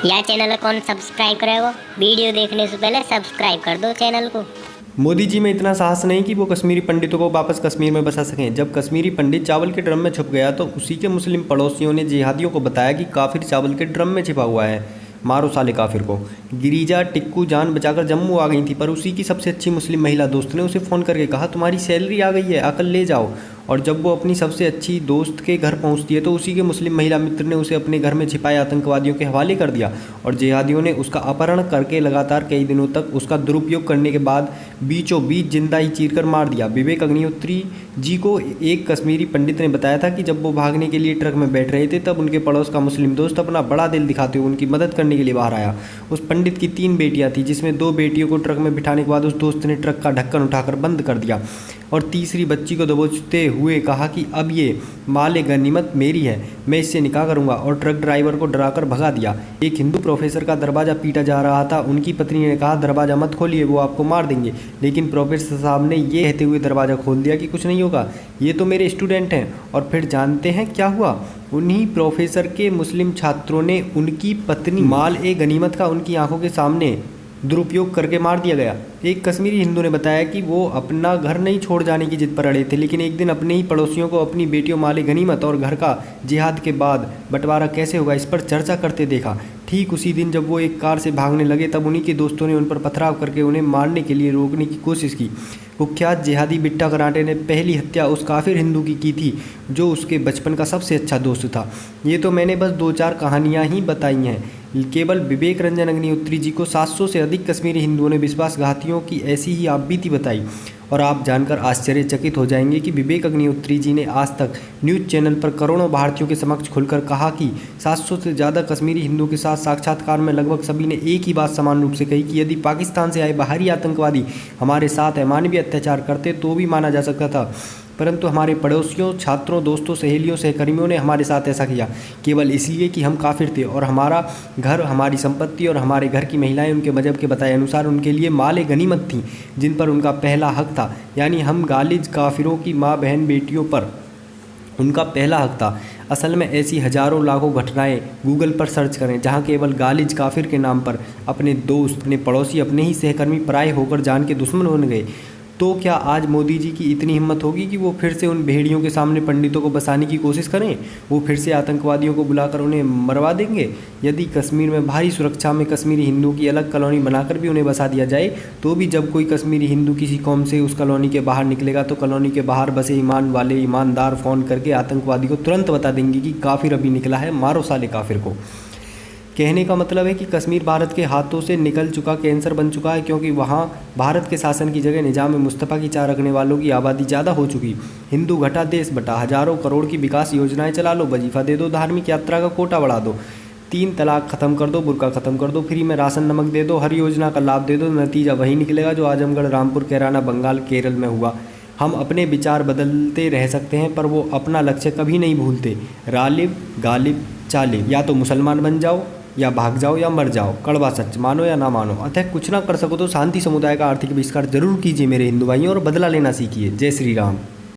या चैनल कौन सब्सक्राइब करेगा? वीडियो देखने से पहले सब्सक्राइब कर दो चैनल को। मोदी जी में इतना साहस नहीं कि वो कश्मीरी पंडितों को वापस कश्मीर में बसा सकें। जब कश्मीरी पंडित चावल के ड्रम में छुप गया तो उसी के मुस्लिम पड़ोसियों ने जिहादियों को बताया कि काफिर चावल के ड्रम में छिपा हुआ है, मारो साले काफिर को। गिरिजा टिक्कू जान बचाकर जम्मू आ गई थी, पर उसी की सबसे अच्छी मुस्लिम महिला दोस्त ने उसे फ़ोन करके कहा, तुम्हारी सैलरी आ गई है, आकर ले जाओ। और जब वो अपनी सबसे अच्छी दोस्त के घर पहुंचती है तो उसी के मुस्लिम महिला मित्र ने उसे अपने घर में छिपाए आतंकवादियों के हवाले कर दिया और जिहादियों ने उसका अपहरण करके लगातार कई दिनों तक उसका दुरुपयोग करने के बाद बीचों बीच जिंदा ही चीरकर मार दिया। विवेक अग्निहोत्री जी को एक कश्मीरी पंडित ने बताया था कि जब वो भागने के लिए ट्रक में बैठ रहे थे तब उनके पड़ोस का मुस्लिम दोस्त अपना बड़ा दिल दिखाते हुए उनकी मदद करने के लिए बाहर आया। उस पंडित की 3 बेटियां थीं, जिसमें 2 बेटियों को ट्रक में बिठाने के बाद उस दोस्त ने ट्रक का ढक्कन उठाकर बंद कर दिया और तीसरी बच्ची को दबोचते हुए कहा कि अब ये माल गनीमत मेरी है, मैं इससे निकाह करूंगा, और ट्रक ड्राइवर को डराकर भगा दिया। एक हिंदू प्रोफेसर का दरवाज़ा पीटा जा रहा था। उनकी पत्नी ने कहा, दरवाज़ा मत खोलिए, वो आपको मार देंगे। लेकिन प्रोफेसर साहब ने ये कहते हुए दरवाज़ा खोल दिया कि कुछ नहीं होगा, ये तो मेरे स्टूडेंट हैं। और फिर जानते हैं क्या हुआ? उन्हीं प्रोफेसर के मुस्लिम छात्रों ने उनकी पत्नी माल गनीमत का उनकी आंखों के सामने दुरुपयोग करके मार दिया गया। एक कश्मीरी हिंदू ने बताया कि वो अपना घर नहीं छोड़ जाने की जिद पर अड़े थे, लेकिन एक दिन अपने ही पड़ोसियों को अपनी बेटियों माल गनीमत और घर का जिहाद के बाद बंटवारा कैसे होगा इस पर चर्चा करते देखा। ठीक उसी दिन जब वो एक कार से भागने लगे तब उन्हीं के दोस्तों ने उन पर पथराव करके उन्हें मारने के लिए रोकने की कोशिश की। कुख्यात जिहादी बिट्टा कराटे ने पहली हत्या उस काफिर हिंदू की थी जो उसके बचपन का सबसे अच्छा दोस्त था। ये तो मैंने बस 2-4 कहानियाँ ही बताई हैं। केवल विवेक रंजन अग्निहोत्री जी को 700 से अधिक कश्मीरी हिंदुओं ने विश्वासघातियों की ऐसी ही आप बीती बताई, और आप जानकर आश्चर्यचकित हो जाएंगे कि विवेक अग्निहोत्री जी ने आज तक न्यूज़ चैनल पर करोड़ों भारतीयों के समक्ष खुलकर कहा कि 700 से ज़्यादा कश्मीरी हिंदुओं के साथ साक्षात्कार में लगभग सभी ने एक ही बात समान रूप से कही कि यदि पाकिस्तान से आए बाहरी आतंकवादी हमारे साथ अमानवीय अत्याचार करते तो भी माना जा सकता था, परंतु हमारे पड़ोसियों, छात्रों, दोस्तों, सहेलियों, सहकर्मियों ने हमारे साथ ऐसा किया केवल इसलिए कि हम काफिर थे और हमारा घर, हमारी संपत्ति और हमारे घर की महिलाएं उनके मजहब के बताए अनुसार उनके लिए माल गनीमत थीं, जिन पर उनका पहला हक था। यानी हम गालिज काफिरों की माँ बहन बेटियों पर उनका पहला हक था। असल में ऐसी हजारों लाखों घटनाएं गूगल पर सर्च करें जहां केवल गालिज काफिर के नाम पर अपने दोस्त, अपने पड़ोसी, अपने ही सहकर्मी पराये होकर जान के दुश्मन बन गए। तो क्या आज मोदी जी की इतनी हिम्मत होगी कि वो फिर से उन भेड़ियों के सामने पंडितों को बसाने की कोशिश करें? वो फिर से आतंकवादियों को बुलाकर उन्हें मरवा देंगे? यदि कश्मीर में भारी सुरक्षा में कश्मीरी हिंदुओं की अलग कॉलोनी बनाकर भी उन्हें बसा दिया जाए तो भी जब कोई कश्मीरी हिंदू किसी कौम से उस कॉलोनी के बाहर निकलेगा तो कॉलोनी के बाहर बसे ईमान वाले ईमानदार फ़ोन करके आतंकवादी को तुरंत बता देंगे कि काफिर अभी निकला है, मारो साले काफिर को। कहने का मतलब है कि कश्मीर भारत के हाथों से निकल चुका कैंसर बन चुका है, क्योंकि वहाँ भारत के शासन की जगह निजाम मुस्तफ़ा की चाह रखने वालों की आबादी ज़्यादा हो चुकी। हिंदू घटा देश बटा, हज़ारों करोड़ की विकास योजनाएं चला लो, वजीफ़ा दे दो, धार्मिक यात्रा का कोटा बढ़ा दो, 3 तलाक ख़त्म कर दो, बुर्का ख़त्म कर दो, फ्री में राशन नमक दे दो, हर योजना का लाभ दे दो। नतीजा वही निकलेगा जो आजमगढ़, रामपुर, कैराना, बंगाल, केरल में हुआ। हम अपने विचार बदलते रह सकते हैं पर वो अपना लक्ष्य कभी नहीं भूलते। गालिब गालिब चालिब, या तो मुसलमान बन जाओ या भाग जाओ या मर जाओ, कड़वा सच, मानो या ना मानो। अतः कुछ ना कर सको तो शांति समुदाय का आर्थिक बहिष्कार जरूर कीजिए मेरे हिंदू भाइयों, और बदला लेना सीखिए। जय श्री राम।